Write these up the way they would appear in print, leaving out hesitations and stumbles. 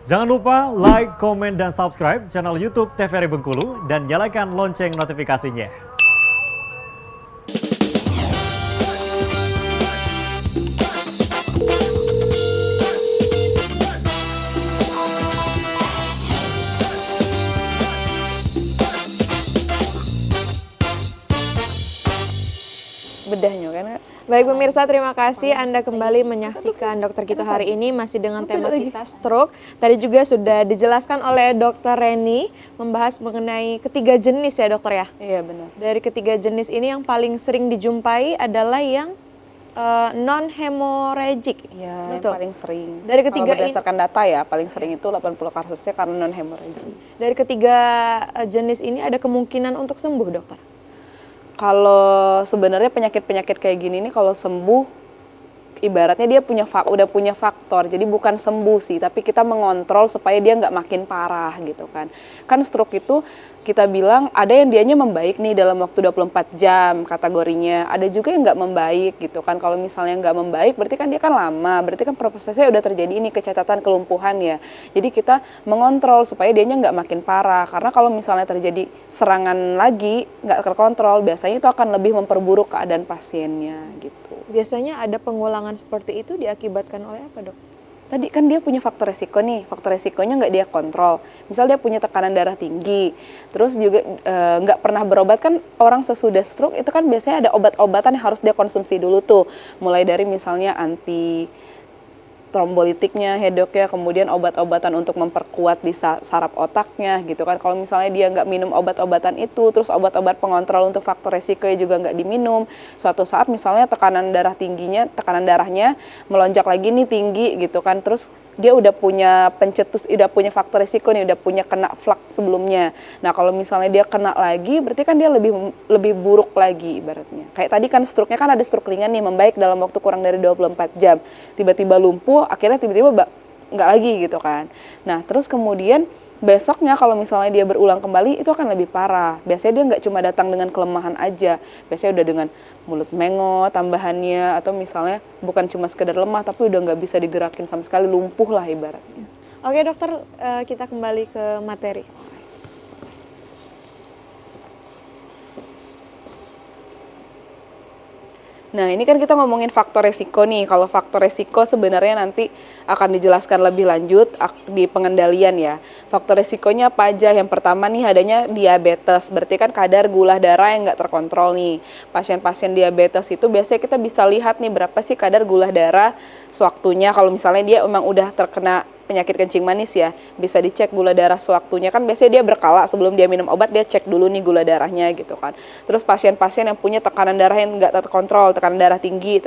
Jangan lupa like, komen, dan subscribe channel YouTube TVRI Bengkulu dan nyalakan lonceng notifikasinya. Bedahnya kan. Baik pemirsa, terima kasih Anda kembali menyaksikan Dokter Kita hari ini masih dengan tema kita stroke. Tadi juga sudah dijelaskan oleh Dokter Reni membahas mengenai ketiga jenis ya dokter ya. Iya benar. Dari ketiga jenis ini yang paling sering dijumpai adalah yang non hemorrhagic. Ya, yang Betul. paling sering. Dari ketiga kalau berdasarkan data ya, paling sering itu 80 kasusnya karena non hemorrhagic. Dari ketiga jenis ini ada kemungkinan untuk sembuh dokter? Kalau sebenarnya penyakit-penyakit kayak gini nih kalau sembuh ibaratnya dia udah punya faktor. Jadi bukan sembuh sih, tapi kita mengontrol supaya dia nggak makin parah gitu kan. Kan stroke itu kita bilang ada yang dianya membaik nih dalam waktu 24 jam kategorinya. Ada juga yang nggak membaik gitu kan. Kalau misalnya nggak membaik berarti kan dia kan lama. Berarti kan prosesnya udah terjadi ini kecacatan kelumpuhan ya. Jadi kita mengontrol supaya dianya nggak makin parah. Karena kalau misalnya terjadi serangan lagi nggak terkontrol biasanya itu akan lebih memperburuk keadaan pasiennya gitu. Biasanya ada pengulangan seperti itu diakibatkan oleh apa dok? Tadi kan dia punya faktor resiko nih, faktor resikonya nggak dia kontrol. Misal dia punya tekanan darah tinggi, terus juga nggak pernah berobat kan orang sesudah stroke itu kan biasanya ada obat-obatan yang harus dia konsumsi dulu tuh. Mulai dari misalnya anti trombolitiknya, hedoknya, kemudian obat-obatan untuk memperkuat di saraf otaknya gitu kan. Kalau misalnya dia nggak minum obat-obatan itu, terus obat-obat pengontrol untuk faktor resikonya juga nggak diminum, suatu saat misalnya tekanan darahnya melonjak lagi nih tinggi gitu kan, terus dia udah punya pencetus, udah punya faktor resiko nih, udah punya kena flak sebelumnya. Nah kalau misalnya dia kena lagi, berarti kan dia lebih buruk lagi ibaratnya. Kayak tadi kan stroke-nya kan ada stroke ringan nih, membaik dalam waktu kurang dari 24 jam. Tiba-tiba lumpuh, akhirnya tiba-tiba nggak lagi gitu kan. Nah terus kemudian besoknya kalau misalnya dia berulang kembali itu akan lebih parah. Biasanya dia nggak cuma datang dengan kelemahan aja, biasanya udah dengan mulut mengot tambahannya, atau misalnya bukan cuma sekedar lemah tapi udah nggak bisa digerakin sama sekali, lumpuh lah ibaratnya. Oke dokter, kita kembali ke materi. Nah ini kan kita ngomongin faktor resiko nih. Kalau faktor resiko sebenarnya nanti akan dijelaskan lebih lanjut di pengendalian ya. Faktor resikonya apa aja? Yang pertama nih adanya diabetes. Berarti kan kadar gula darah yang nggak terkontrol nih. Pasien-pasien diabetes itu biasanya kita bisa lihat nih berapa sih kadar gula darah sewaktunya. Kalau misalnya dia memang udah terkena penyakit kencing manis ya, bisa dicek gula darah sewaktunya. Kan biasanya dia berkala sebelum dia minum obat, dia cek dulu nih gula darahnya gitu kan. Terus pasien-pasien yang punya tekanan darah yang nggak terkontrol, tekanan darah tinggi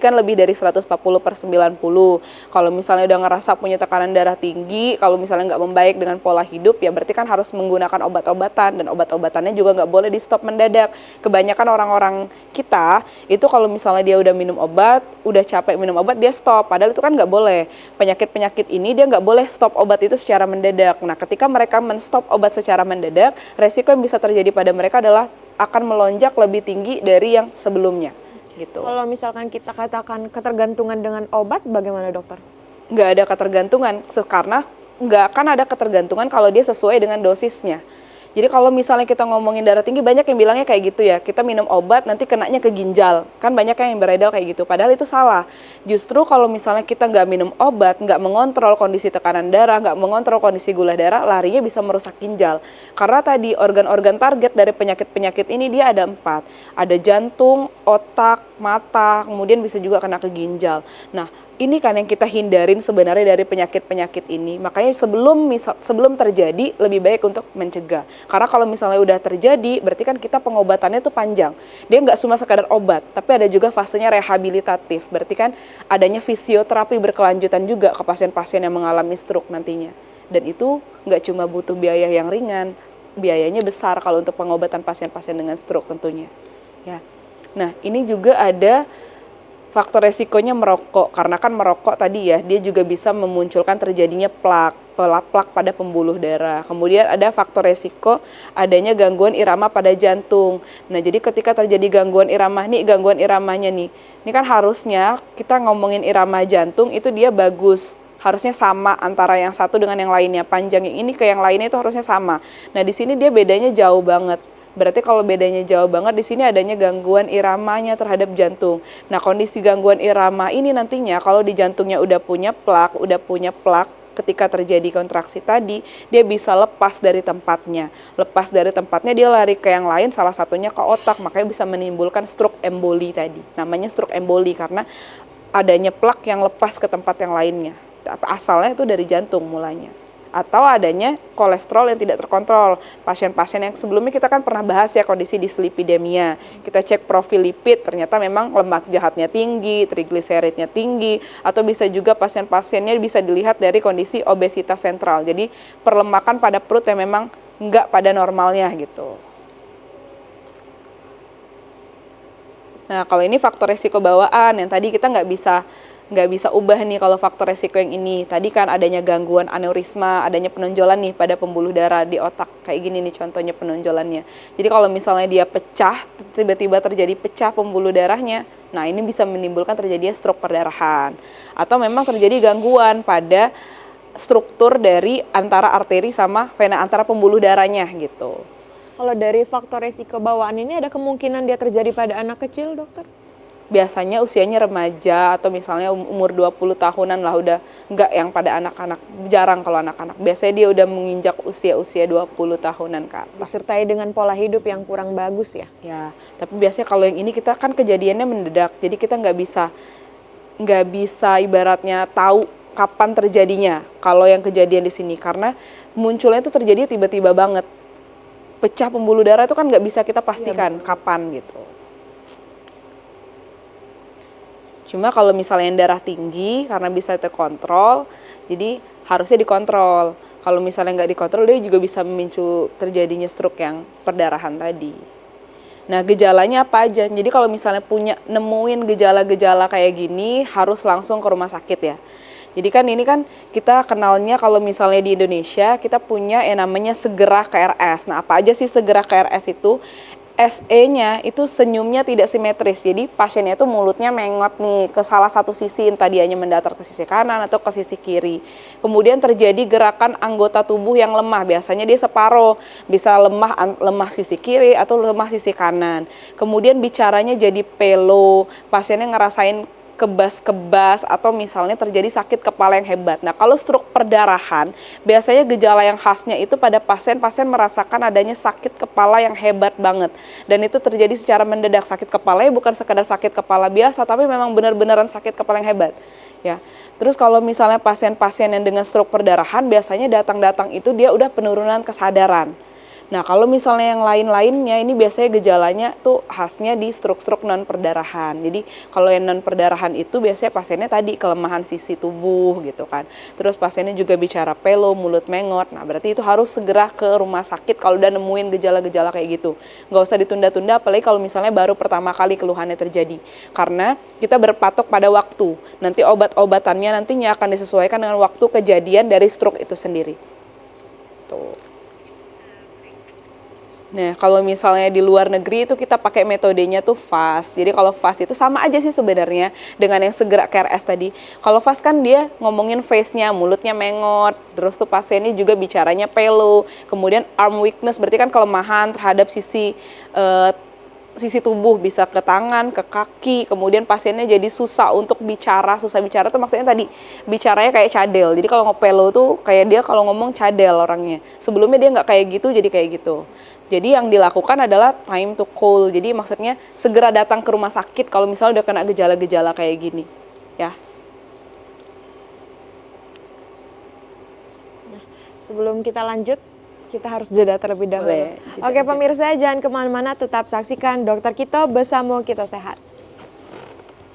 kan lebih dari 140/90. Kalau misalnya udah ngerasa punya tekanan darah tinggi, kalau misalnya nggak membaik dengan pola hidup, ya berarti kan harus menggunakan obat-obatan, dan obat-obatannya juga nggak boleh di stop mendadak. Kebanyakan orang-orang kita, itu kalau misalnya dia udah minum obat, udah capek minum obat, dia stop. Padahal itu kan nggak boleh. Penyakit-penyakit ini dia nggak boleh stop obat itu secara mendadak. Nah, ketika mereka men-stop obat secara mendadak, resiko yang bisa terjadi pada mereka adalah akan melonjak lebih tinggi dari yang sebelumnya. Gitu. Kalau misalkan kita katakan ketergantungan dengan obat, bagaimana dokter? Nggak ada ketergantungan, karena nggak akan ada ketergantungan kalau dia sesuai dengan dosisnya. Jadi kalau misalnya kita ngomongin darah tinggi, banyak yang bilangnya kayak gitu ya, kita minum obat nanti kenanya ke ginjal. Kan banyak yang beredar kayak gitu, padahal itu salah. Justru kalau misalnya kita nggak minum obat, nggak mengontrol kondisi tekanan darah, nggak mengontrol kondisi gula darah, larinya bisa merusak ginjal. Karena tadi organ-organ target dari penyakit-penyakit ini dia ada 4. Ada jantung, otak, mata, kemudian bisa juga kena ke ginjal. Nah, ini kan yang kita hindarin sebenarnya dari penyakit-penyakit ini. Makanya sebelum terjadi lebih baik untuk mencegah. Karena kalau misalnya udah terjadi, berarti kan kita pengobatannya tuh panjang. Dia nggak cuma sekadar obat, tapi ada juga fasenya rehabilitatif. Berarti kan adanya fisioterapi berkelanjutan juga ke pasien-pasien yang mengalami stroke nantinya. Dan itu nggak cuma butuh biaya yang ringan, biayanya besar kalau untuk pengobatan pasien-pasien dengan stroke tentunya. Ya. Nah, ini juga ada faktor resikonya merokok, karena kan merokok tadi ya, dia juga bisa memunculkan terjadinya plak pada pembuluh darah. Kemudian ada faktor resiko adanya gangguan irama pada jantung. Nah, jadi ketika terjadi gangguan iramanya nih, ini kan harusnya kita ngomongin irama jantung itu dia bagus, harusnya sama antara yang satu dengan yang lainnya. Panjang yang ini ke yang lainnya itu harusnya sama. Nah, di sini dia bedanya jauh banget. Berarti kalau bedanya jauh banget, di sini adanya gangguan iramanya terhadap jantung. Nah, kondisi gangguan irama ini nantinya kalau di jantungnya udah punya plak, ketika terjadi kontraksi tadi, dia bisa lepas dari tempatnya. Lepas dari tempatnya, dia lari ke yang lain, salah satunya ke otak, makanya bisa menimbulkan stroke emboli tadi. Namanya stroke emboli karena adanya plak yang lepas ke tempat yang lainnya. Asalnya itu dari jantung mulanya. Atau adanya kolesterol yang tidak terkontrol. Pasien-pasien yang sebelumnya kita kan pernah bahas ya kondisi dislipidemia. Kita cek profil lipid, ternyata memang lemak jahatnya tinggi, trigliseridnya tinggi, atau bisa juga pasien-pasiennya bisa dilihat dari kondisi obesitas sentral. Jadi perlemakan pada perut yang memang nggak pada normalnya gitu. Nah, kalau ini faktor resiko bawaan yang tadi kita nggak bisa ubah nih kalau faktor resiko yang ini. Tadi kan adanya gangguan aneurisma, adanya penonjolan nih pada pembuluh darah di otak. Kayak gini nih contohnya penonjolannya. Jadi kalau misalnya dia pecah, tiba-tiba terjadi pecah pembuluh darahnya, nah ini bisa menimbulkan terjadinya stroke perdarahan. Atau memang terjadi gangguan pada struktur dari antara arteri sama vena, antara pembuluh darahnya gitu. Kalau dari faktor resiko bawaan ini ada kemungkinan dia terjadi pada anak kecil, dokter? Biasanya usianya remaja atau misalnya umur 20 tahunan lah, udah enggak yang pada anak-anak, jarang kalau anak-anak. Biasanya dia udah menginjak usia 20 tahunan ke atas. Disertai dengan pola hidup yang kurang bagus ya? Ya, tapi biasanya kalau yang ini kita kan kejadiannya mendadak, jadi kita nggak bisa ibaratnya tahu kapan terjadinya kalau yang kejadian di sini, karena munculnya itu terjadi tiba-tiba banget. Pecah pembuluh darah itu kan nggak bisa kita pastikan kapan gitu. Cuma kalau misalnya yang darah tinggi karena bisa terkontrol, jadi harusnya dikontrol. Kalau misalnya nggak dikontrol, dia juga bisa memicu terjadinya stroke yang perdarahan tadi. Nah, gejalanya apa aja? Jadi kalau misalnya nemuin gejala-gejala kayak gini, harus langsung ke rumah sakit ya. Jadi kan ini kan kita kenalnya kalau misalnya di Indonesia, kita punya yang namanya segera KRS. Nah, apa aja sih segera KRS itu? SE-nya itu senyumnya tidak simetris, jadi pasiennya itu mulutnya mengot nih ke salah satu sisi, entah dianya mendatar ke sisi kanan atau ke sisi kiri. Kemudian terjadi gerakan anggota tubuh yang lemah, biasanya dia separuh, bisa lemah sisi kiri atau lemah sisi kanan. Kemudian bicaranya jadi pelo, pasiennya ngerasain kebas-kebas atau misalnya terjadi sakit kepala yang hebat. Nah, kalau stroke perdarahan, biasanya gejala yang khasnya itu pada pasien merasakan adanya sakit kepala yang hebat banget. Dan itu terjadi secara mendadak. Sakit kepalanya bukan sekadar sakit kepala biasa, tapi memang benar-benaran sakit kepala yang hebat. Ya. Terus kalau misalnya pasien-pasien yang dengan stroke perdarahan, biasanya datang-datang itu dia udah penurunan kesadaran. Nah, kalau misalnya yang lain-lainnya, ini biasanya gejalanya tuh khasnya di stroke-stroke non-perdarahan. Jadi, kalau yang non-perdarahan itu biasanya pasiennya tadi kelemahan sisi tubuh gitu kan. Terus pasiennya juga bicara pelo, mulut mengot. Nah, berarti itu harus segera ke rumah sakit kalau udah nemuin gejala-gejala kayak gitu. Nggak usah ditunda-tunda, apalagi kalau misalnya baru pertama kali keluhannya terjadi. Karena kita berpatok pada waktu. Nanti obat-obatannya nantinya akan disesuaikan dengan waktu kejadian dari stroke itu sendiri. Tuh. Nah, kalau misalnya di luar negeri itu kita pakai metodenya tuh FAST. Jadi kalau FAST itu sama aja sih sebenarnya dengan yang segera KRS tadi. Kalau FAST kan dia ngomongin face-nya, mulutnya mengot, terus tuh pasiennya juga bicaranya pelo, kemudian arm weakness berarti kan kelemahan terhadap sisi tubuh, bisa ke tangan, ke kaki, kemudian pasiennya jadi susah untuk bicara. Susah bicara tuh maksudnya tadi bicaranya kayak cadel. Jadi kalau ngopelo tuh kayak dia kalau ngomong cadel orangnya. Sebelumnya dia nggak kayak gitu, jadi kayak gitu. Jadi yang dilakukan adalah time to call. Jadi maksudnya segera datang ke rumah sakit kalau misalnya udah kena gejala-gejala kayak gini, ya. Nah, sebelum kita lanjut, kita harus jeda terlebih dahulu. Boleh, Oke, pemirsa jangan kemana-mana, tetap saksikan Dokter Kito bersama Kito Sehat.